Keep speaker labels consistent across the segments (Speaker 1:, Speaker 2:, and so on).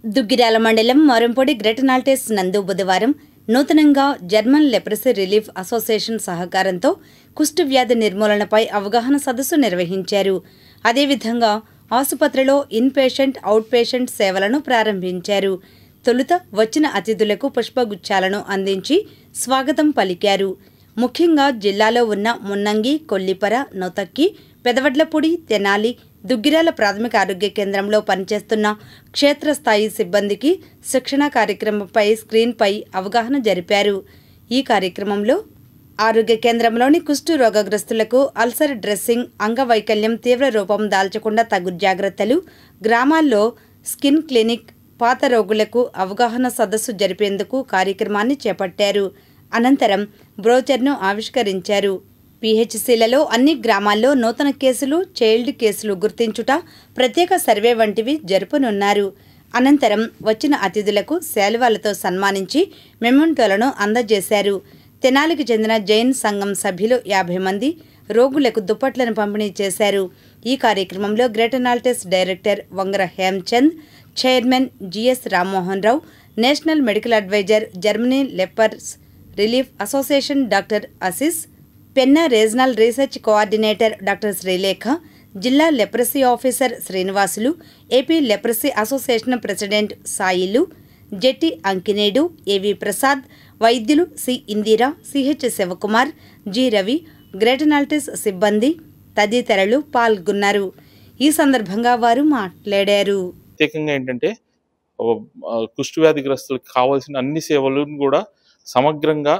Speaker 1: దుగ్గిరాల మండలం మోరంపొడి గ్రెటనాల్టెస్ నందు బుధవారం నూతనంగా జర్మన్ లెప్రసీ రిలీఫ్ అసోసియేషన్ సహకారంతో కుష్టు వ్యాధి నిర్మూలనపై అవగాహన సదస్సు నిర్వహించారు. అదేవిధంగా ఆసుపత్రిలో ఇన్ పేషెంట్, అవుట్ పేషెంట్ సేవలను ప్రారంభించారు. తొలుత వచ్చిన అతిథులకు పుష్పగుచ్చాలను అందించి స్వాగతం పలికారు. ముఖ్యంగా జిల్లాలో ఉన్న మున్నంగి, కొల్లిపర, నొతక్కి, పెదవడ్లపూడి, తెనాలి, దుగ్గిరాల ప్రాథమిక ఆరోగ్య కేంద్రంలో పనిచేస్తున్న క్షేత్రస్థాయి సిబ్బందికి శిక్షణ కార్యక్రమంపై స్క్రీన్పై అవగాహన జరిపారు. ఈ కార్యక్రమంలో ఆరోగ్య కేంద్రంలోని కుష్టు రోగగ్రస్తులకు అల్సర్ డ్రెస్సింగ్, అంగవైకల్యం తీవ్ర రూపం దాల్చకుండా తగు జాగ్రత్తలు, గ్రామాల్లో స్కిన్ క్లినిక్, పాత రోగులకు అవగాహన సదస్సు జరిపేందుకు కార్యక్రమాన్ని చేపట్టారు. అనంతరం బ్రోచర్ను ఆవిష్కరించారు. పీహెచ్సీలలో అన్ని గ్రామాల్లో నూతన కేసులు, చైల్డ్ కేసులు గుర్తించుట, ప్రత్యేక సర్వే వంటివి జరుపనున్నారు. అనంతరం వచ్చిన అతిథులకు శాలువాలతో సన్మానించి మెమెంటోలను అందజేశారు. తెనాలికి చెందిన జైన్ సంఘం సభ్యులు 50 మంది రోగులకు దుప్పట్లను పంపిణీ చేశారు. ఈ కార్యక్రమంలో Gretnaltes director Vangara Hemchand, chairman GS Rammohan Rao, national medical advisor Germany lepers relief association doctor Asis, Penna regional research coordinator doctor Srilekha, జిల్లా leprosy officer Srinivasulu, AP leprosy association president Sailu, Jetti Ankinedu, AV Prasad, వైద్యులు C Indira, CH Shivakumar, G Ravi, Gretnaltes సిబ్బంది తదితరులు పాల్గొన్నారు. ఈ సందర్భంగా వారు మాట్లాడారు.
Speaker 2: ప్రత్యేకంగా ఏంటంటే కుష్టు వ్యాధిగ్రస్తులకు కావాల్సిన అన్ని సేవలను కూడా సమగ్రంగా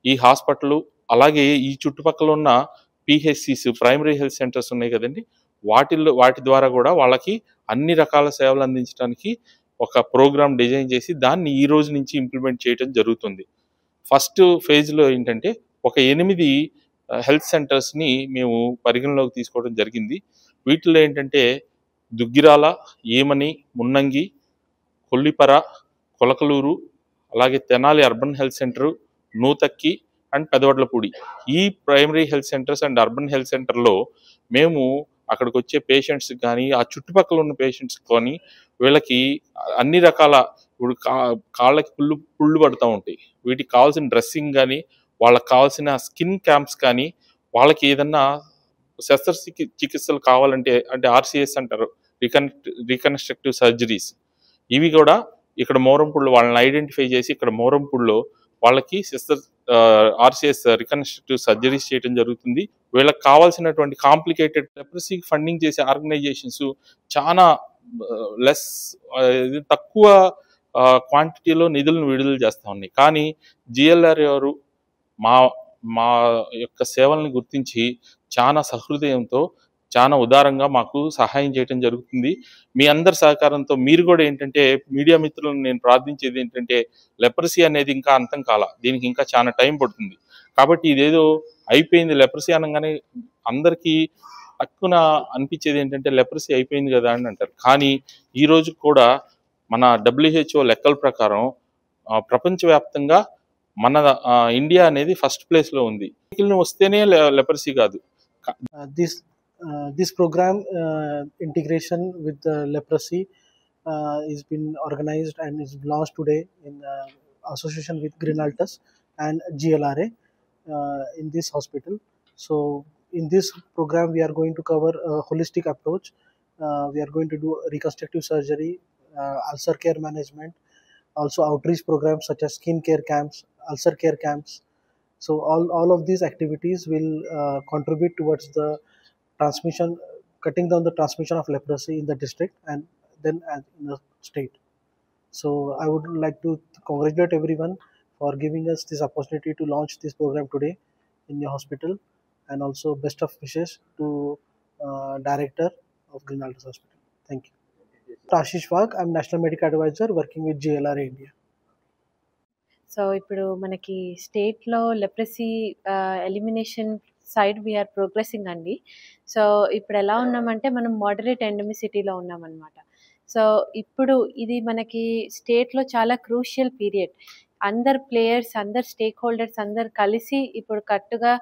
Speaker 2: ఈ హాస్పిటల్, అలాగే ఈ చుట్టుపక్కల ఉన్న పిహెచ్సిస్, ప్రైమరీ హెల్త్ సెంటర్స్ ఉన్నాయి కదండి, వాటి ద్వారా కూడా వాళ్ళకి అన్ని రకాల సేవలు అందించడానికి ఒక ప్రోగ్రామ్ డిజైన్ చేసి దాన్ని ఈ రోజు నుంచి ఇంప్లిమెంట్ చేయడం జరుగుతుంది. ఫస్ట్ ఫేజ్లో ఏంటంటే ఒక 8 హెల్త్ సెంటర్స్ని మేము పరిగణలోకి తీసుకోవడం జరిగింది. వీటిలో ఏంటంటే దుగ్గిరాల, ఏమని, మున్నంగి, కొల్లిపర, కొలకలూరు, అలాగే Tenali urban health center, Nuthakki and Pedavadlapudi. ఈ primary health centers and urban health సెంటర్లో మేము అక్కడికి వచ్చే పేషెంట్స్ కానీ, ఆ చుట్టుపక్కల ఉన్న పేషెంట్స్ కానీ వీళ్ళకి అన్ని రకాల, ఇప్పుడు కాళ్ళకి పుళ్ళు పడుతూ ఉంటాయి, వీటికి కావాల్సిన డ్రెస్సింగ్ కానీ, వాళ్ళకి కావాల్సిన స్కిన్ క్యాంప్స్ కానీ, వాళ్ళకి ఏదన్నా శస్త్రచికిత్సలు కావాలంటే, అంటే ఆర్సిఎస్ అంటారు, రీకన్స్ట్రక్టివ్ సర్జరీస్, ఇవి కూడా ఇక్కడ మోరంపూడిలో వాళ్ళని ఐడెంటిఫై చేసి ఇక్కడ మోరంపూడిలో వాళ్ళకి ఆర్సిఎస్ రీకన్స్ట్రక్టివ్ సర్జరీస్ చేయడం జరుగుతుంది. వీళ్ళకి కావాల్సినటువంటి కాంప్లికేటెడ్ లెప్రసీ ఫండింగ్ చేసే ఆర్గనైజేషన్స్ చాలా తక్కువ క్వాంటిటీలో నిధులను విడుదల చేస్తూ ఉన్నాయి. కానీ జిఎల్ఆర్ గారు మా యొక్క సేవల్ని గుర్తించి చాలా సహృదయంతో, చాలా ఉదారంగా మాకు సహాయం చేయడం జరుగుతుంది. మీ అందరి సహకారంతో మీరు కూడా ఏంటంటే, మీడియా మిత్రులను నేను ప్రార్థించేది ఏంటంటే, లెప్రసీ అనేది ఇంకా అంతం కాల, దీనికి ఇంకా చాలా టైం పడుతుంది. కాబట్టి ఇదేదో అయిపోయింది లెప్రసీ అనగానే అందరికీ తక్కువ అనిపించేది ఏంటంటే లెప్రసీ అయిపోయింది కదా అని అంటారు. కానీ ఈరోజు కూడా మన WHO లెక్కల ప్రకారం ప్రపంచవ్యాప్తంగా మన ఇండియా అనేది ఫస్ట్ ప్లేస్లో ఉంది. వస్తేనే లెప్రసీ కాదు.
Speaker 3: This program integration with leprosy is been organized and is launched today in association with Grenaltus and GLRA in this hospital. So in this program we are going to cover a holistic approach. We are going to do reconstructive surgery, ulcer care management, also outreach programs such as skin care camps, ulcer care camps. So all of these activities will contribute towards the transmission, cutting down the transmission of leprosy in the district and then in the state. So I would like to congratulate everyone for giving us this opportunity to launch this program today in your hospital, and also best of wishes to director of Grenaltus Hospital. Thank you. Ashish Wagh, I'm National Medical Advisor working with GLRA India.
Speaker 4: So ఇప్పుడు మనకి స్టేట్లో leprosy elimination side we are progressing అండి. So ఇప్పుడు ఎలా ఉన్నామంటే మనం moderate ఎండమిసిటీలో ఉన్నామన్నమాట. So ఇప్పుడు ఇది మనకి స్టేట్లో చాలా క్రూషియల్ పీరియడ్. అందరు ప్లేయర్స్, అందరు స్టేక్ హోల్డర్స్ అందరు కలిసి ఇప్పుడు కట్టుగా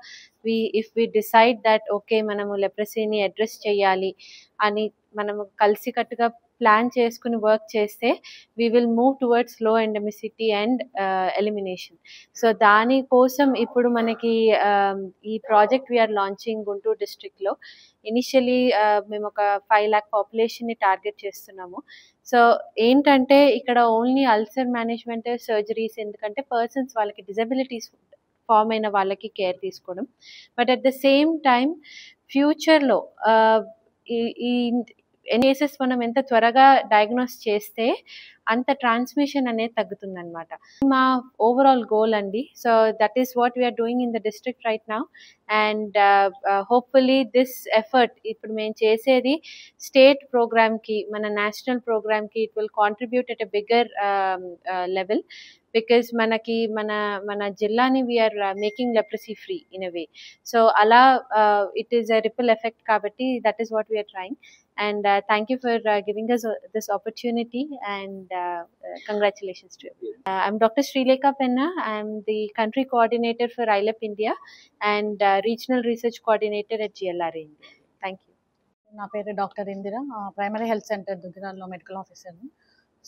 Speaker 4: if we decide that okay మనము లెప్రసీని అడ్రస్ చేయాలి అని మనము కలిసి కట్టుగా ప్లాన్ చేసుకుని వర్క్ చేస్తే వీ విల్ మూవ్ టువర్డ్స్ లో ఎండమిసిటీ అండ్ ఎలిమినేషన్. సో దానికోసం ఇప్పుడు మనకి ఈ ప్రాజెక్ట్ వీఆర్ లాంచింగ్ గుంటూరు డిస్ట్రిక్ట్లో. ఇనిషియలీ మేము ఒక 5 lakh పాపులేషన్ని టార్గెట్ చేస్తున్నాము. సో ఏంటంటే ఇక్కడ ఓన్లీ అల్సర్ మేనేజ్మెంట్, సర్జరీస్, ఎందుకంటే పర్సన్స్ వాళ్ళకి డిజబిలిటీస్ ఫామ్ అయిన వాళ్ళకి కేర్ తీసుకోవడం. But at the same time ఫ్యూచర్లో ఈ కేసెస్ మనం ఎంత త్వరగా డయాగ్నోస్ చేస్తే అంత ట్రాన్స్మిషన్ అనేది తగ్గుతుందన్నమాట. మా ఓవరాల్ గోల్ అండి. So that is what we are doing in the district right now. And hopefully this effort ఇప్పుడు మేము చేసేది స్టేట్ ప్రోగ్రామ్కి, మన నేషనల్ ప్రోగ్రామ్కి it will contribute at a bigger level. Because మనకి మన జిల్లాని we are making leprosy free in a way. So అలా it is a ripple effect కాబట్టి that is what we are trying. And thank you for giving us this opportunity, and congratulations to you. I'm Dr. Srilekha Penna. I'm the country coordinator for ILEP India and regional research coordinator at GLRA India. Thank you.
Speaker 5: నా పేరు doctor Indira, primary health center దుగ్గిరాల్లో medical ఆఫీసర్ని.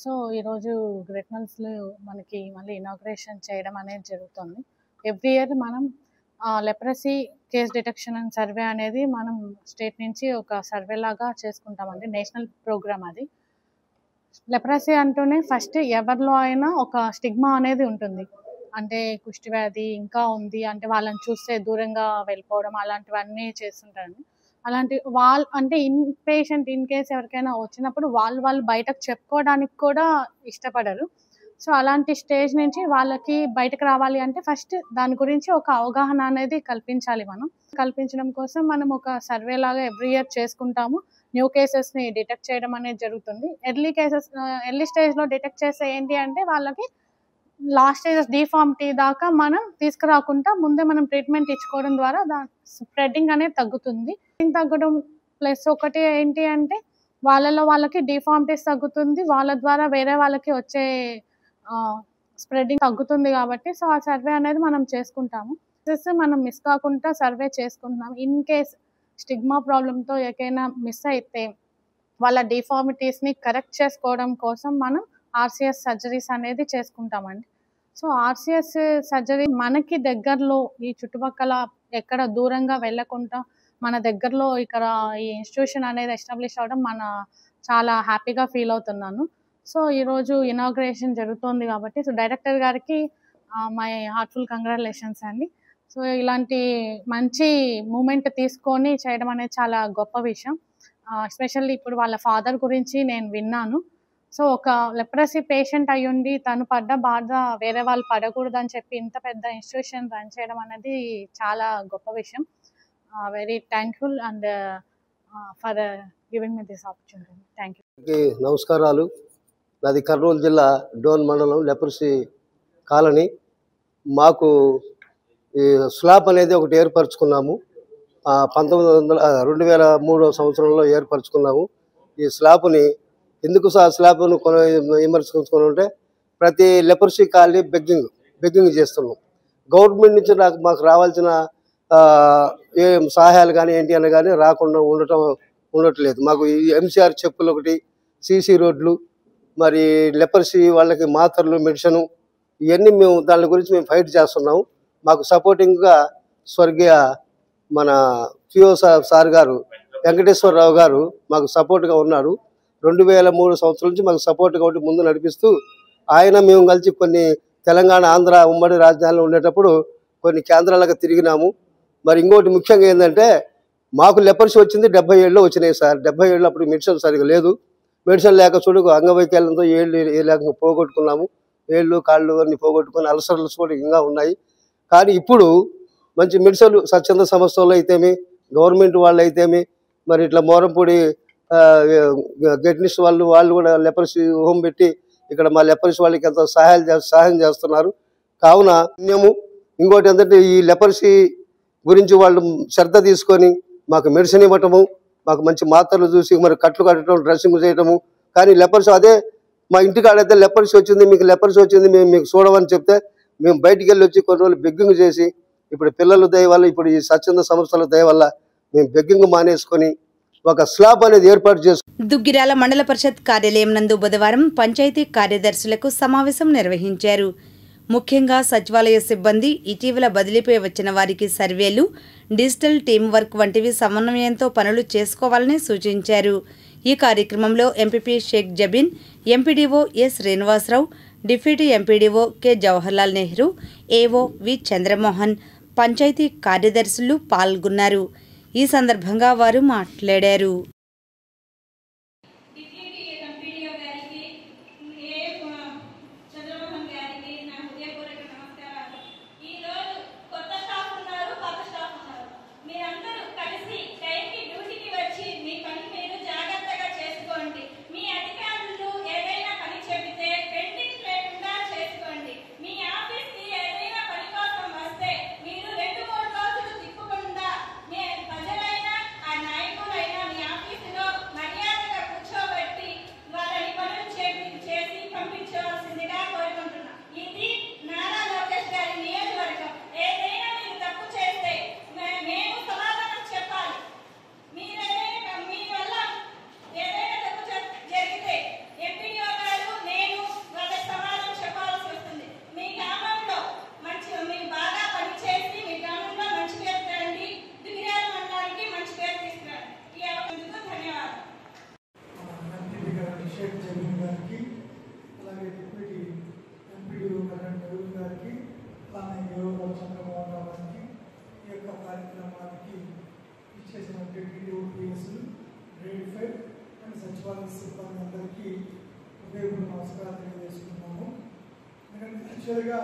Speaker 5: So ఈరోజు గ్రెట్నల్స్లో మనకి మళ్ళీ inauguration చేయడం అనేది జరుగుతుంది. ఎవ్రీ ఇయర్ మనం leprosy case detection and survey అనేది మనం స్టేట్ నుంచి ఒక సర్వే లాగా చేసుకుంటామండి. నేషనల్ ప్రోగ్రామ్ అది. లెప్రసీ అంటూనే ఫస్ట్ ఎవరిలో అయినా ఒక స్టిగ్మా అనేది ఉంటుంది. అంటే కుష్టి వ్యాధి ఇంకా ఉంది అంటే వాళ్ళని చూస్తే దూరంగా వెళ్ళిపోవడం అలాంటివన్నీ చేస్తుంటారండి. అలాంటి అంటే ఇన్ పేషెంట్ ఇన్ కేస్ ఎవరికైనా వచ్చినప్పుడు వాళ్ళు బయటకు చెప్పుకోవడానికి కూడా ఇష్టపడరు. సో అలాంటి స్టేజ్ నుంచి వాళ్ళకి బయటకు రావాలి అంటే ఫస్ట్ దాని గురించి ఒక అవగాహన అనేది కల్పించాలి. కల్పించడం కోసం మనం ఒక సర్వే లాగా ఎవ్రీ ఇయర్ చేసుకుంటాము. న్యూ కేసెస్ని డిటెక్ట్ చేయడం అనేది జరుగుతుంది. ఎర్లీ స్టేజ్లో డిటెక్ట్ చేస్తే ఏంటి అంటే వాళ్ళకి లాస్ట్ స్టేజెస్ డిఫార్మిటీ దాకా మనం తీసుకురాకుండా ముందే మనం ట్రీట్మెంట్ ఇచ్చుకోవడం ద్వారా స్ప్రెడ్డింగ్ అనేది తగ్గుతుంది. తగ్గడం ప్లస్ ఒకటి ఏంటి అంటే వాళ్ళకి డిఫార్మిటీస్ తగ్గుతుంది, వాళ్ళ ద్వారా వేరే వాళ్ళకి వచ్చే స్ప్రెడ్డింగ్ తగ్గుతుంది కాబట్టి సో ఆ సర్వే అనేది మనం చేసుకుంటాము. మనం మిస్ కాకుండా సర్వే చేసుకుంటున్నాం. ఇన్ కేస్ స్టిగ్మా ప్రాబ్లంతో ఏకైనా మిస్ అయితే వాళ్ళ డిఫార్మిటీస్ని కరెక్ట్ చేసుకోవడం కోసం మనం ఆర్సిఎస్ సర్జరీస్ అనేది చేసుకుంటామండి. సో ఆర్సిఎస్ సర్జరీ మనకి దగ్గరలో ఈ చుట్టుపక్కల ఎక్కడ దూరంగా వెళ్ళకుండా మన దగ్గరలో ఇక్కడ ఈ ఇన్స్టిట్యూషన్ అనేది ఎస్టాబ్లిష్ అవ్వడం చాలా హ్యాపీగా ఫీల్ అవుతున్నాను. సో ఈరోజు ఇనాగ్రేషన్ జరుగుతోంది కాబట్టి సో డైరెక్టర్ గారికి మై హార్ట్ఫుల్ కంగ్రాచులేషన్స్ అండి. సో ఇలాంటి మంచి మూమెంట్ తీసుకొని చేయడం అనేది చాలా గొప్ప విషయం. ఎస్పెషల్లీ ఇప్పుడు వాళ్ళ ఫాదర్ గురించి నేను విన్నాను. సో ఒక లెప్రసీ పేషెంట్ అయ్యుండి తను పడ్డ బాధ వేరే వాళ్ళు పడకూడదు అని చెప్పి ఇంత పెద్ద ఇన్స్టిట్యూషన్ రన్ చేయడం అనేది చాలా గొప్ప విషయం. Very thankful and for giving me this opportunity. Thank you.
Speaker 6: నమస్కారాలు. నాది కర్నూలు జిల్లా డోన్ మండలం లెప్రసీ కాలనీ. మాకు ఈ స్లాబ్ అనేది ఒకటి ఏర్పరచుకున్నాము. 2003 సంవత్సరంలో ఏర్పరచుకున్నాము. ఈ స్లాబ్ని ఎందుకు స్లాబ్ను విమర్శించుకుని ఉంటే ప్రతి లెప్రసీ కాలనీ బెగ్గింగ్ చేస్తున్నాం. గవర్నమెంట్ నుంచి మాకు రావాల్సిన ఏ సహాయాలు కానీ ఏంటి అని కానీ రాకుండా ఉండట్లేదు. మాకు ఈ ఎంసీఆర్ చెప్పులు ఒకటి, సీసీ రోడ్లు, మరి లెపర్సీ వాళ్ళకి మాత్రలు, మెడిసిన్ ఇవన్నీ దాని గురించి మేము ఫైట్ చేస్తున్నాము. మాకు సపోర్టింగ్గా స్వర్గీయ మన పిఓ సార్ గారు వెంకటేశ్వరరావు గారు మాకు సపోర్ట్గా ఉన్నారు. 2003 సంవత్సరం నుంచి మాకు సపోర్ట్గా ఉండి ముందు నడిపిస్తూ మేము కలిసి కొన్ని తెలంగాణ, ఆంధ్ర ఉమ్మడి రాజధానిలో ఉండేటప్పుడు కొన్ని కేంద్రాలకు తిరిగినాము. మరి ఇంకోటి ముఖ్యంగా ఏంటంటే మాకు లెపర్సీ వచ్చింది 77లో వచ్చినాయి సార్. 77లో అప్పుడు మెడిసిన్ సరిగా లేదు. మెడిసిన్ లేక చూడు అంగవైకల్యంతో ఏళ్ళు లేక పోగొట్టుకున్నాము. ఏళ్ళు కాళ్ళు అన్ని పోగొట్టుకొని అల్సర్స్ కూడా ఇంకా ఉన్నాయి. కానీ ఇప్పుడు మంచి మెడిసిన్ స్వచ్ఛంద సంస్థలు అయితేమి, గవర్నమెంట్ వాళ్ళు అయితేమి, మరి ఇట్లా మోరంపూడి గెట్నిస్ట్ వాళ్ళు కూడా లెపర్సీ హోమ్ పెట్టి ఇక్కడ మా లెపర్సీ వాళ్ళకి ఎంతో సహాయం చేస్తున్నారు. కావున మేము ఇంకోటి ఏంటంటే ఈ లెపర్సీ గురించి వాళ్ళు శ్రద్ధ తీసుకొని మాకు మెడిసిన్ ఇవ్వటము, మాకు మంచి మాత్రలు చూసి మరి కట్లు కట్టడం, డ్రెస్సింగ్ చేయటము. కానీ లెపర్సీ అదే మా ఇంటికాడైతే లెపర్సీ వచ్చింది, మీకు లెపర్సీ వచ్చింది, మేము మీకు చూడమని చెప్తే మేము బయటికి వెళ్ళి వచ్చి కొన్ని రోజులు బెగ్గింగ్ చేసి ఇప్పుడు పిల్లల దయ వల్ల, ఇప్పుడు ఈ స్వచ్ఛంద సంస్థల దయ వల్ల మేము బెగ్గింగ్ మానేసుకొని ఒక స్లాబ్ అనేది ఏర్పాటు చేసుకుంటాం.
Speaker 1: దుగ్గిరాల మండల పరిషత్ కార్యాలయం నందు బుధవారం పంచాయతీ కార్యదర్శులకు సమావేశం నిర్వహించారు. ముఖ్యంగా సచివాలయ సిబ్బంది ఇటీవల బదిలీపై వచ్చిన వారికి సర్వేలు, డిజిటల్ టీం వర్క్ వంటివి సమన్వయంతో పనులు చేసుకోవాలని సూచించారు. ఈ కార్యక్రమంలో MPP Shaik Jabeen, MPDO A Srinivasarao, deputy MPDO K Jawaharlal Nehru, AO V Chandramohan, panchayat కార్యదర్శులు పాల్గొన్నారు. ఈ సందర్భంగా వారు మాట్లాడారు.
Speaker 7: షేక్ జబీన్ గారికి, అలాగే డిప్యూటీ ఎంపీడీఓ గారికి, అలానే ఏఓ చంద్రమోహన్ రావు గారికి, ఈ యొక్క కార్యక్రమానికి ఇచ్చేసినటువంటి డిఓపిఎస్లు, గ్రేడ్ 5 అండ్ సచివాలయ సిబ్బంది అందరికీ హృదయపూర్వక నమస్కారాలు తెలియజేసుకున్నాము. ఎందుకంటే యాక్చువల్గా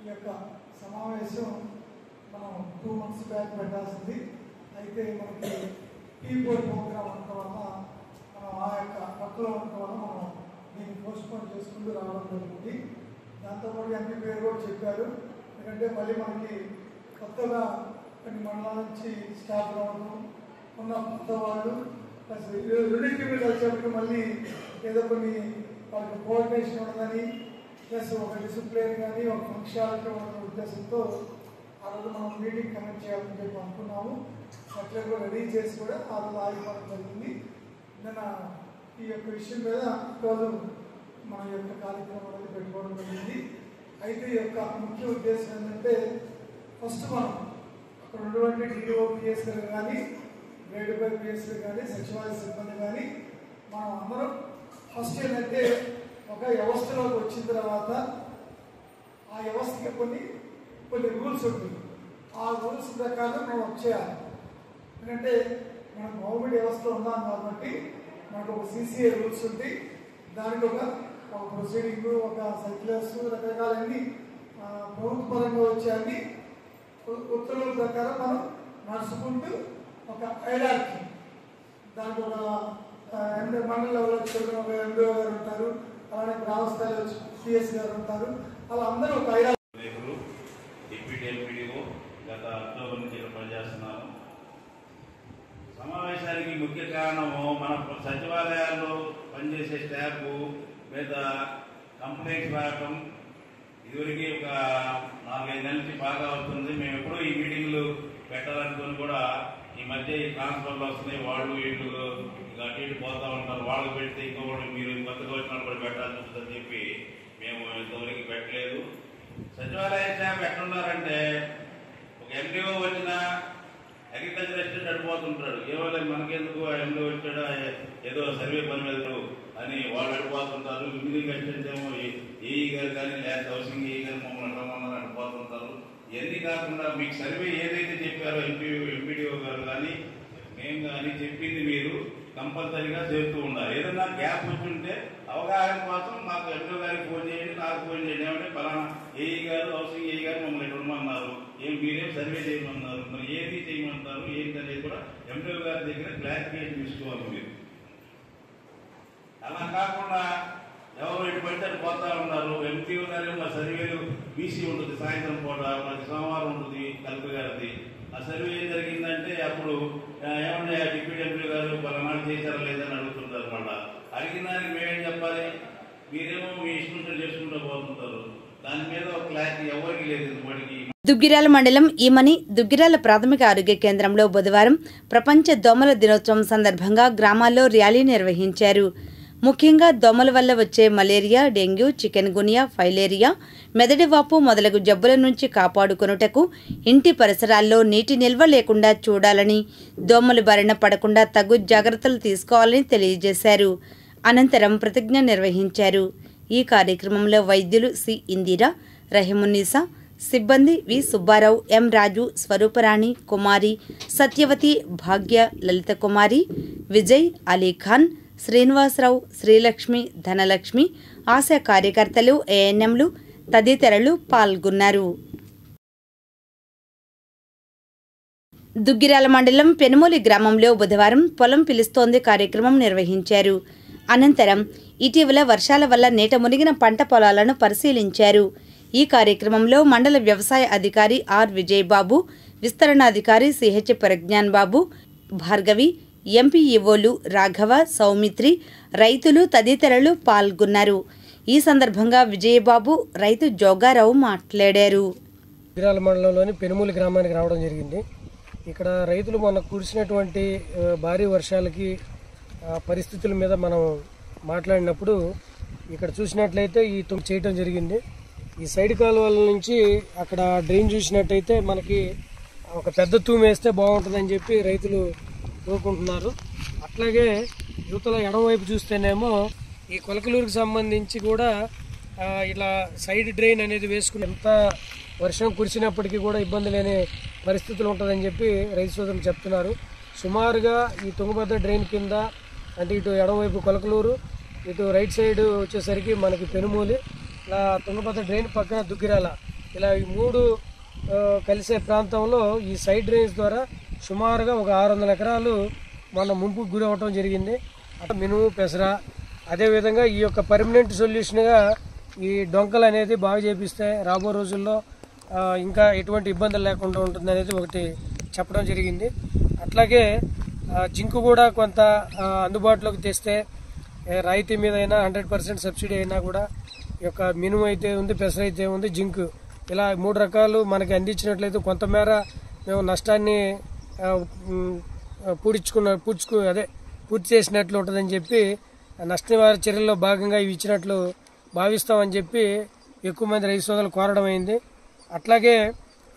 Speaker 7: ఈ యొక్క సమావేశం మనం 2 months బ్యాక్ పెట్టాల్సింది. అయితే మనకి టీ-బోర్డ్ ప్రోగ్రామ్ ఉండటం వల్ల ఆ యొక్క పక్కలో ఉండటం వల్ల మనం దీన్ని పోస్ట్పోన్ చేసుకుంటూ రావడం జరిగింది. దాంతోపాటు ఎంపీ పేరు కూడా చెప్పారు. ఎందుకంటే మళ్ళీ మనకి కొత్తగా కొన్ని మండలాల నుంచి స్టాఫ్ రావడం, ఉన్న కొత్త వాళ్ళు ప్లస్ రిలేటివ్గా కలిసేప్పటికి మళ్ళీ ఏదో కొన్ని వాళ్ళకి కోఆర్డినేషన్ ఉండదని, ప్లస్ ఒక డిసిప్లిన్ కానీ ఒక ఫంక్షనాలిటీ ఉన్న ఉద్దేశంతో ఆ రోజు మనం మీటింగ్ కనెక్ట్ చేయాలని చెప్పి అనుకున్నాము. అట్లా కూడా రెడీ చేసి కూడా ఆ రోజు ఆగిపోవడం జరిగింది. నిన్న ఈ యొక్క విషయం మీద ఈరోజు మన యొక్క కార్యక్రమం అనేది పెట్టుకోవడం జరిగింది. అయితే ఈ యొక్క ముఖ్య ఉద్దేశం ఏంటంటే ఫస్ట్ మనం అక్కడ ఉన్నటువంటి డిఓపిఎస్లు కానీ, గ్రేడ్ 5 పిఎస్లు కానీ, సచివాలయ సిబ్బంది కానీ మనం అందరం ఫస్ట్ ఏంటంటే ఒక వ్యవస్థలోకి వచ్చిన తర్వాత ఆ వ్యవస్థకి కొన్ని రూల్స్ ఉంటుంది. ఆ రూల్స్ ప్రకారం మనం వచ్చేయాలి. ఎందుకంటే మనం గవర్నమెంట్ వ్యవస్థలో ఉన్నాం కాబట్టి మనకు ఒక సిసిఏ రూల్స్ ఉంటాయి. దానికి ఒక ప్రొసీడింగ్, ఒక సర్క్యులర్స్, రకరకాలన్నీ ప్రభుత్వ పరంగా వచ్చే అన్ని ఉత్తర్వుల ప్రకారం మనం నడుచుకుంటూ ఒక హైరార్కీ, దానికి ఒక మండల లెవెల్ వచ్చి ఒక ఎండిఓ గారు ఉంటారు, అలానే గ్రామ స్థాయిలో వచ్చి పిఎస్ గారు ఉంటారు. అలా అందరూ ఒక హైరార్కీ.
Speaker 8: డిప్యూటీ ఎంపీడీఓ గత అక్టోబర్ నుంచి ఇక్కడ పనిచేస్తున్నాను. సమావేశానికి ముఖ్య కారణము మన సచివాలయాల్లో పనిచేసే స్టాఫ్ మీద కంప్లైంట్స్ రావటం ఇదివరకు ఒక 4-5 నెలల నుంచి బాగా అవుతుంది. మేము ఎప్పుడూ ఈ మీటింగ్లు పెట్టాలనుకుని కూడా ఈ మధ్య ఈ ట్రాన్స్ఫర్లు వస్తున్నాయి, వాళ్ళు వీళ్ళు అటు ఇటు పోతూ ఉంటారు. వాళ్ళకి పెడితే ఇంకొకటి మీరు కొత్తగా వచ్చిన కూడా పెట్టాల్సి ఉంటుందని చెప్పి మేము ఇంతవరకు పెట్టలేదు. సచివాలయ స్టాఫ్ ఎట్లున్నారంటే ఒక ఎండిఓ వచ్చినా అగ్రికల్చర్ అసిస్టెంట్ అడిపోతుంటాడు. ఏమో మనకెందుకు ఎండిఓ వచ్చాడా, ఏదో సర్వే పని వెళ్తాడు అని వాళ్ళు అడిపోతుంటారు. ఇంజనీరింగ్ అసిస్టెంట్ ఏమో ఏఈ గారు కానీ లేదా హౌసింగ్ ఏఈ గారు మమ్మల్ని రమ్మని అడిపోతుంటారు. ఇవన్నీ కాకుండా మీకు సర్వే ఏదైతే చెప్పారో ఎంపీడీఓ గారు కానీ మేము కానీ చెప్పింది మీరు కంపల్సరీగా చేస్తూ ఉండాలి. ఏదైనా గ్యాప్ వచ్చి ఉంటే అవగాహన కోసం మాకు ఎండిఓ గారికి ఫోన్ చేయండి, నాకు ఫోన్ చేయండి. ఏమంటే ఫలానా ఏఈ గారు హౌసింగ్ ఏఈ గారు మమ్మల్ని ఇవ్వమన్నారు, మీరేం సర్వే చేయమన్నారు, మరి ఏది చేయమంటారు ఏంటి అనేది కూడా ఎండిఓ గారి దగ్గర క్లారిఫికేషన్ తీసుకోవాలి మీరు. అలా కాకుండా ఎవరు ఇటు పడితే పోతా ఉన్నారు. ఎంపీఓ గారు మా సర్వేలు బీసీ ఉంటుంది, సాయంత్రం పూట ప్రతి సోమవారం ఉంటుంది కలెక్టర్ గారిది. ఆ సర్వే ఏం జరిగిందంటే అప్పుడు ఏమన్నా డిప్యూటీ ఎంపీ గారు పలానాడు చేశారా లేదని అడుగుతుంటారు. మళ్ళీ అడిగిన దానికి మేమేం చెప్పాలి, మీరేమో మీ ఇష్టం చేసుకుంటూ పోతుంటారు. దాని మీద ఒక క్లారిటీ ఎవరికి లేదు. వాడికి
Speaker 1: దుగ్గిరాల మండలం ఈమని దుగ్గిరాల ప్రాథమిక ఆరోగ్య కేంద్రంలో బుధవారం ప్రపంచ దోమల దినోత్సవం సందర్భంగా గ్రామాల్లో ర్యాలీ నిర్వహించారు. ముఖ్యంగా దోమల వల్ల వచ్చే మలేరియా, డెంగ్యూ, చికెన్ గునియా, ఫైలేరియా, మెదడువాపు మొదలగు జబ్బుల నుంచి కాపాడుకొనుటకు ఇంటి పరిసరాల్లో నీటి నిల్వ లేకుండా చూడాలని, దోమల బారిన పడకుండా తగు జాగ్రత్తలు తీసుకోవాలని తెలియజేశారు. అనంతరం ప్రతిజ్ఞ నిర్వహించారు. ఈ కార్యక్రమంలో వైద్యులు సి ఇందిరా, రహీమున్నీసా, సిబ్బంది వి సుబ్బారావు, ఎం రాజు, స్వరూపరాణి, కుమారి, సత్యవతి, భాగ్య, లలిత కుమారి, విజయ్, అలీఖాన్, శ్రీనివాసరావు, శ్రీలక్ష్మి, ధనలక్ష్మి, ఆశా కార్యకర్తలు, ఏఎన్ఎంలు తదితరులు పాల్గొన్నారు. దుగ్గిరాల మండలం పెనుమూలి గ్రామంలో బుధవారం పొలం పిలుస్తోంది కార్యక్రమం నిర్వహించారు. అనంతరం ఇటీవల వర్షాల వల్ల నీట మునిగిన పంట పొలాలను పరిశీలించారు. ఈ కార్యక్రమంలో మండల వ్యవసాయ అధికారి ఆర్ విజయబాబు, విస్తరణాధికారి సిహెచ్ ప్రజ్ఞాన్ బాబు, భార్గవి, ఎంపీఈఓలు రాఘవ, సౌమిత్రి, రైతులు తదితరులు పాల్గొన్నారు. ఈ సందర్భంగా విజయబాబు, రైతు జోగారావు మాట్లాడారు.
Speaker 9: దుగ్గిరాల మండలంలోని పెనుమూలి గ్రామానికి రావడం జరిగింది. ఇక్కడ రైతులు మొన్న కురిసినటువంటి భారీ వర్షాలకి పరిస్థితుల మీద మనం మాట్లాడినప్పుడు ఇక్కడ చూసినట్లయితే ఈ చేయటం జరిగింది. ఈ సైడ్ కాలువల నుంచి అక్కడ డ్రైన్ చూసినట్టయితే మనకి ఒక పెద్ద తూము వేస్తే బాగుంటుందని చెప్పి రైతులు కోరుకుంటున్నారు. అట్లాగే యువతల ఎడమవైపు చూస్తేనేమో ఈ కొలకలూరుకి సంబంధించి కూడా ఇలా సైడ్ డ్రైన్ అనేది వేసుకుని ఎంత వర్షం కురిసినప్పటికీ కూడా ఇబ్బంది లేని పరిస్థితులు ఉంటుందని చెప్పి రైతు సోదరులు చెప్తున్నారు. సుమారుగా ఈ తుంగభద్ర డ్రైన్ కింద అంటే ఇటు ఎడమవైపు కొలకలూరు, ఇటు రైట్ సైడ్ వచ్చేసరికి మనకి పెనుమూలి, ఇలా తుంగభద్ర డ్రైన్ పక్కన దుగ్గిరాల, ఇలా ఈ మూడు కలిసే ప్రాంతంలో ఈ సైడ్ డ్రైన్స్ ద్వారా సుమారుగా ఒక 600 ఎకరాలు మన ముంపుకు గురి అవ్వటం జరిగింది. మినుము, పెసర, అదేవిధంగా ఈ యొక్క పర్మనెంట్ సొల్యూషన్గా ఈ డొంకలు అనేది బాగా చేపిస్తే రాబో రోజుల్లో ఇంకా ఎటువంటి ఇబ్బందులు లేకుండా ఉంటుంది అనేది ఒకటి చెప్పడం జరిగింది. అట్లాగే జింకు కూడా కొంత అందుబాటులోకి తెస్తే రాయితీ మీద అయినా 100% సబ్సిడీ అయినా కూడా ఈ యొక్క మినుము అయితే ఉంది, పెసర అయితే ఉంది, జింక్, ఇలా 3 రకాలు మనకి అందించినట్లయితే కొంతమేర మేము నష్టాన్ని పూర్తి చేసినట్లు ఉంటుందని చెప్పి నష్ట నివారణ చర్యల్లో భాగంగా ఇవి ఇచ్చినట్లు భావిస్తామని చెప్పి ఎక్కువ మంది రైతు సోదరులు కోరడం అయింది. అట్లాగే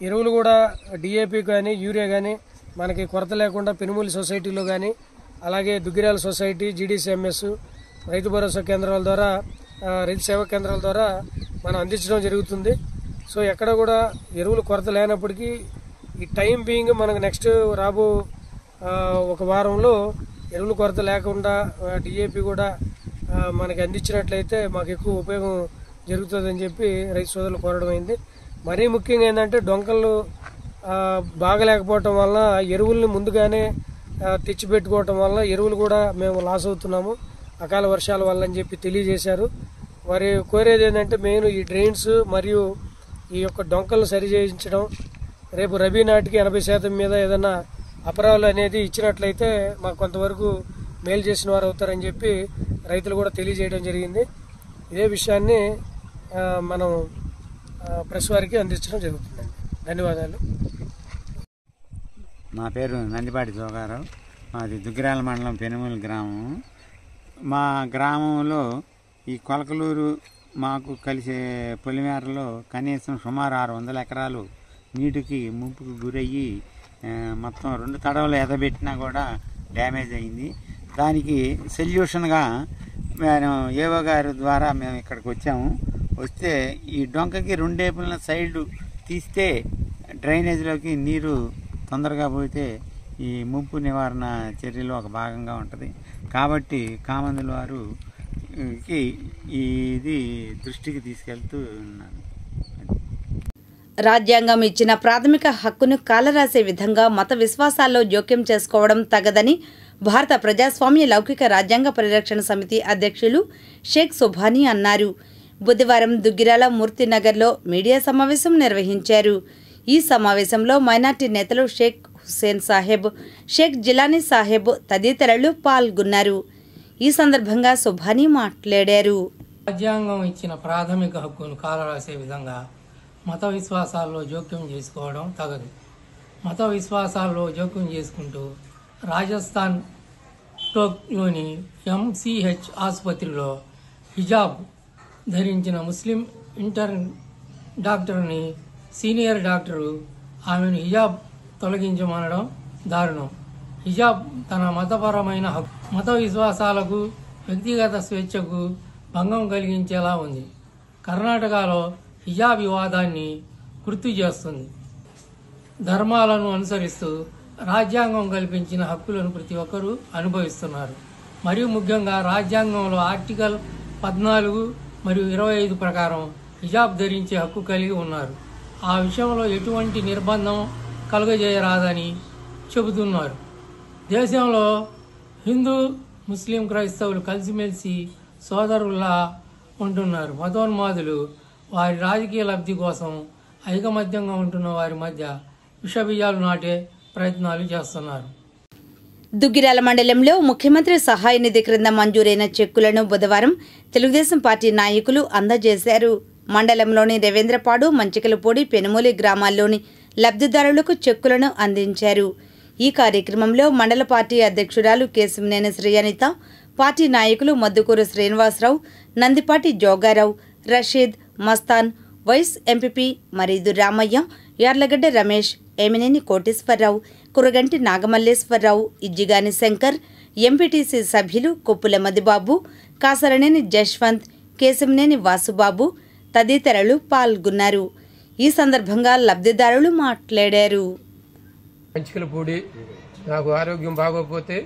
Speaker 9: ఎరువులు కూడా డిఏపి కానీ యూరియా కానీ మనకి కొరత లేకుండా పెనుమూలి సొసైటీలో కానీ అలాగే దుగ్గిరాల సొసైటీ, జీడీసీఎంఎస్, రైతు భరోసా కేంద్రాల ద్వారా, రైతు సేవా కేంద్రాల ద్వారా మనం అందించడం జరుగుతుంది. సో ఎక్కడ కూడా ఎరువులు కొరత లేనప్పటికీ ఈ టైం బీయింగ్ మనకు నెక్స్ట్ రాబో ఒక వారంలో ఎరువుల కొరత లేకుండా డిఏపి కూడా మనకి అందించినట్లయితే మాకు ఎక్కువ ఉపయోగం జరుగుతుందని చెప్పి రైతు సోదరులు కోరడం అయింది. మరీ ముఖ్యంగా ఏంటంటే డొంకలు బాగలేకపోవటం వల్ల ఎరువుల్ని ముందుగానే తెచ్చిపెట్టుకోవటం వల్ల ఎరువులు కూడా మేము లాస్ అవుతున్నాము అకాల వర్షాల వల్ల అని చెప్పి తెలియజేశారు. మరి కోరేది ఏంటంటే మెయిన్ ఈ డ్రైన్స్ మరియు ఈ యొక్క డొంకలను సరి చేయించడం, రేపు రబీ నాటికి 80% మీద ఏదైనా అపరాలు అనేది ఇచ్చినట్లయితే మాకు కొంతవరకు మేలు చేసిన వారు అవుతారని చెప్పి రైతులు కూడా తెలియజేయడం జరిగింది. ఇదే విషయాన్ని మనం ప్రెస్ వారికి అందించడం జరుగుతుందండి. ధన్యవాదాలు.
Speaker 10: నా పేరు నందిపాటి జోగారావు, మాది దుగ్గిరాల మండలం పెనుమూలి గ్రామం. మా గ్రామంలో ఈ కొలకలూరు మాకు కలిసే పొలిమేరలో కనీసం సుమారు 600 ఎకరాలు నీటికి ముంపుకు గురయ్యి మొత్తం 2 తడవలు ఎదబెట్టినా కూడా డ్యామేజ్ అయింది. దానికి సొల్యూషన్గా మేము ఏవో గారి ద్వారా మేము ఇక్కడికి వచ్చాము. వస్తే ఈ డొంకకి 2 వైపుల సైడ్ తీస్తే డ్రైనేజ్లోకి నీరు తొందరగా పోతే ఈ ముంపు నివారణ చర్యలో ఒక భాగంగా ఉంటుంది. కాబట్టి కామందుల వారికి ఇది దృష్టికి తీసుకెళ్తూ ఉన్నాను.
Speaker 1: రాజ్యాంగం ఇచ్చిన ప్రాథమిక హక్కును కాలరాసే విధంగా మత విశ్వాసాల్లో జోక్యం చేసుకోవడం తగదని భారత ప్రజాస్వామ్య లౌకిక రాజ్యాంగ పరిరక్షణ సమితి అధ్యక్షులు షేక్ సుభానీ అన్నారు. బుధవారం దుగ్గిరాల మూర్తినగర్లో మీడియా సమావేశం నిర్వహించారు. ఈ సమావేశంలో మైనార్టీ నేతలు షేక్ హుస్సేన్ సాహెబ్, షేక్ జిలానీ సాహెబ్ తదితరులు పాల్గొన్నారు. ఈ సందర్భంగా సుభానీ మాట్లాడారు.
Speaker 11: రాజ్యాంగం ఇచ్చిన ప్రాథమిక హక్కును కాలరాసే విధంగా మత విశ్వాసాల్లో జోక్యం చేసుకోవడం తగదు. మత విశ్వాసాల్లో జోక్యం చేసుకుంటూ రాజస్థాన్ టోక్లోని ఎంసీహెచ్ ఆసుపత్రిలో హిజాబ్ ధరించిన ముస్లిం డాక్టర్ని సీనియర్ డాక్టరు ఆమెను హిజాబ్ తొలగించమనడం దారుణం. హిజాబ్ తన మతపరమైన మత విశ్వాసాలకు వ్యక్తిగత స్వేచ్ఛకు భంగం కలిగించేలా ఉంది. కర్ణాటకలో హిజాబ్ వివాదాన్ని గుర్తు చేస్తుంది. ధర్మాలను అనుసరిస్తూ రాజ్యాంగం కల్పించిన హక్కులను ప్రతి ఒక్కరూ అనుభవిస్తున్నారు. మరియు ముఖ్యంగా రాజ్యాంగంలో ఆర్టికల్ 14 మరియు 25 ప్రకారం హిజాబ్ ధరించే హక్కు కలిగి ఉన్నారు. ఆ విషయంలో ఎటువంటి నిర్బంధం కలుగజేయరాదని చెబుతున్నారు. దేశంలో హిందూ ముస్లిం క్రైస్తవులు కలిసిమెలిసి సోదరుల్లా ఉంటున్నారు. మతోన్మాదులు వారి రాజకీయ లబ్ధి కోసం ఐకమత్యంగా ఉంటున్న వారి మధ్య విషబీజాలు నాటే ప్రయత్నాలు చేస్తున్నారు.
Speaker 1: దుగ్గిరాల మండలంలో ముఖ్యమంత్రి సహాయ నిధి క్రింద మంజూరైన చెక్కులను బుధవారం తెలుగుదేశం పార్టీ నాయకులు అందజేశారు. మండలంలోని రవీంద్రపాడు, మంచికలపూడి, పెనుమూలి గ్రామాల్లోని లబ్ధిదారులకు చెక్కులను అందించారు. ఈ కార్యక్రమంలో మండల పార్టీ అధ్యక్షురాలు కేశంనేని శ్రీయనిత, పార్టీ నాయకులు Maddukuru Srinivasarao, Nandipati Jogarao, Rasheed, Mastan, vice MPP Maridu Ramaiah, Yarlagadda Ramesh, Yemineni Koteswararao, Kuraganti Nagamalleswararao, Izzigani Shankar, MPTC సభ్యులు కొప్పుల మదిబాబు, కాసరనేని జశ్వంత్, కేశంనేని వాసుబాబు తదితరులు పాల్గొన్నారు. ఈ సందర్భంగా లబ్ధిదారులు మాట్లాడారు.
Speaker 12: పంచికలపూడి నాకు ఆరోగ్యం బాగోకపోతే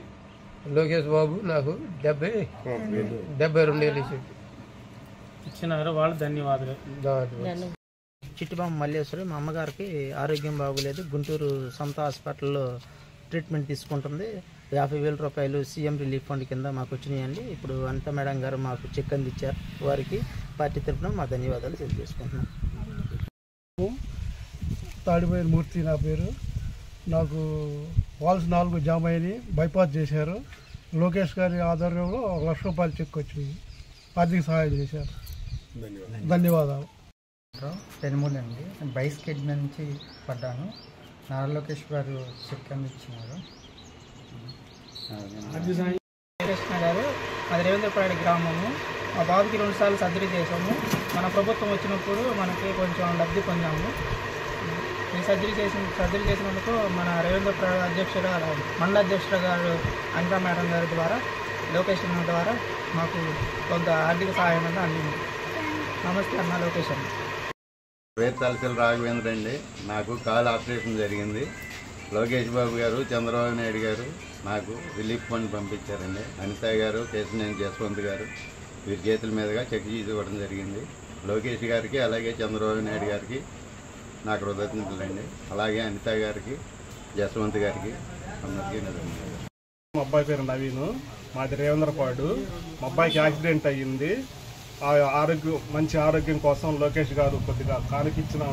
Speaker 12: లోకేష్ బాబు నాకు 72 ఏళ్ళు
Speaker 13: ఇచ్చినారు. వాళ్ళు ధన్యవాదాలు.
Speaker 14: చిట్టిబామ్మ మల్లేశ్వరి, మా అమ్మగారికి ఆరోగ్యం బాగోలేదు. గుంటూరు సొంత హాస్పిటల్లో ట్రీట్మెంట్ తీసుకుంటుంది. 50,000 రూపాయలు సీఎం రిలీఫ్ ఫండ్ కింద మాకు వచ్చినాయండి. ఇప్పుడు అనిత మేడం గారు మాకు చెక్ అందించారు. వారికి పార్టీ తరఫున మా ధన్యవాదాలు తెలియజేసుకుంటున్నాం.
Speaker 15: తాడిపోయిన మూర్తి నా పేరు. నాకు వాల్స్ 4 జామ్ అయినాయి, బైపాస్ చేశారు. లోకేష్ గారి ఆధ్వర్యంలో 1,00,000 రూపాయలు చెక్ వచ్చింది. ఆర్థిక సహాయం చేశారు. ధన్యవాదాలు.
Speaker 16: పెనుమూలి అండి. బైక్ స్కెడ్ నుంచి పడ్డాను. నారా లోకేష్ గారు చెక్ అందించినారు.
Speaker 17: కృష్ణ గారు, అది రేవేంద్రపాడు గ్రామము. మా బాబుకి 2 సార్లు సర్జరీ చేసాము. మన ప్రభుత్వం వచ్చినప్పుడు మనకి కొంచెం లబ్ధి పొందాము. ఈ సర్జరీ చేసినందుకు మన రేవేంద్రపాడు మండల అధ్యక్షుడు గారు అనిత మేడం గారి ద్వారా, లోకేష్ అన్న ద్వారా మాకు కొంత ఆర్థిక సహాయం అనేది అందింది. నమస్తే అన్న లోకేష్ అన్న.
Speaker 18: పేరు తలసిల రాఘవేంద్ర అండి. నాకు కాలు ఆపరేషన్ జరిగింది. లోకేష్ బాబు గారు, చంద్రబాబు నాయుడు గారు నాకు రిలీఫ్ ఫండ్ పంపించారండి. అనిత గారు, కేశినేని జస్వంత్ గారు వీరి చేతుల మీదుగా చెక్ ఇవ్వడం జరిగింది. లోకేష్ గారికి అలాగే చంద్రబాబు నాయుడు గారికి నా కృతజ్ఞతలండి. అలాగే అనిత గారికి, జస్వంత్ గారికి అందరికీ ధన్యవాదాలు.
Speaker 19: మా అబ్బాయి పేరు నవీను, మాది రేవేంద్రపాడు. మా అబ్బాయికి యాక్సిడెంట్ అయ్యింది. మంచి ఆరోగ్యం కోసం లోకేష్ గారు కొద్దిగా కానుకిచ్చిన